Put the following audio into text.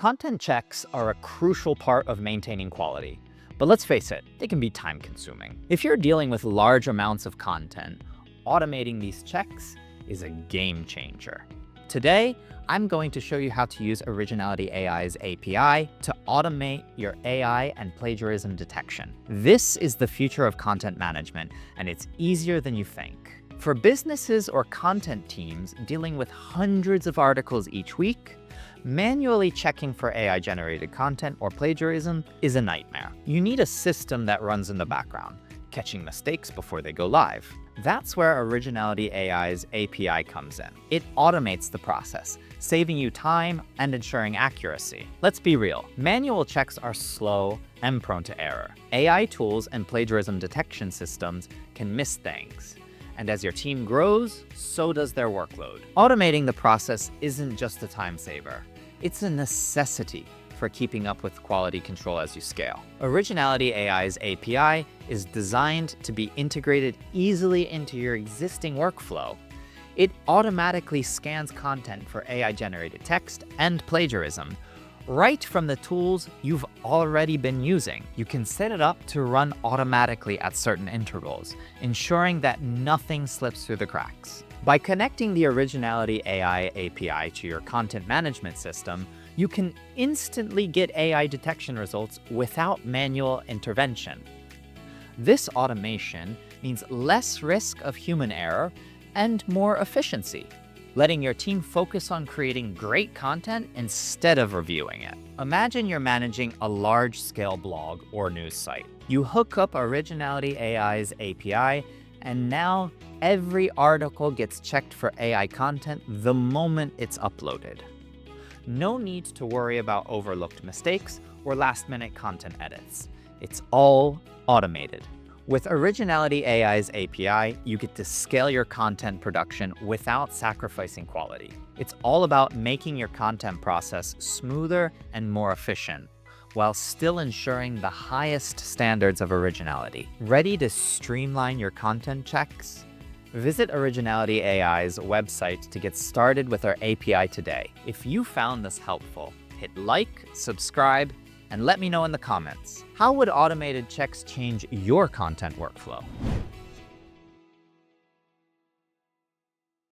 Content checks are a crucial part of maintaining quality, but let's face it, they can be time-consuming. If you're dealing with large amounts of content, automating these checks is a game changer. Today, I'm going to show you how to use Originality.ai's API to automate your AI and plagiarism detection. This is the future of content management, and it's easier than you think. For businesses or content teams dealing with hundreds of articles each week, manually checking for AI-generated content or plagiarism is a nightmare. You need a system that runs in the background, catching mistakes before they go live. That's where Originality.ai's API comes in. It automates the process, saving you time and ensuring accuracy. Let's be real, manual checks are slow and prone to error. AI tools and plagiarism detection systems can miss things. And as your team grows, so does their workload. Automating the process isn't just a time saver. It's a necessity for keeping up with quality control as you scale. Originality.ai's API is designed to be integrated easily into your existing workflow. It automatically scans content for AI-generated text and plagiarism right from the tools you've already been using. You can set it up to run automatically at certain intervals, ensuring that nothing slips through the cracks. By connecting the Originality.ai API to your content management system, you can instantly get AI detection results without manual intervention. This automation means less risk of human error and more efficiency, letting your team focus on creating great content instead of reviewing it. Imagine you're managing a large-scale blog or news site. You hook up Originality.ai's API, and now every article gets checked for AI content the moment it's uploaded. No need to worry about overlooked mistakes or last-minute content edits. It's all automated. With Originality.ai's API, you get to scale your content production without sacrificing quality. It's all about making your content process smoother and more efficient, while still ensuring the highest standards of originality. Ready to streamline your content checks? Visit Originality.ai's website to get started with our API today. If you found this helpful, hit like, subscribe, and let me know in the comments. How would automated checks change your content workflow?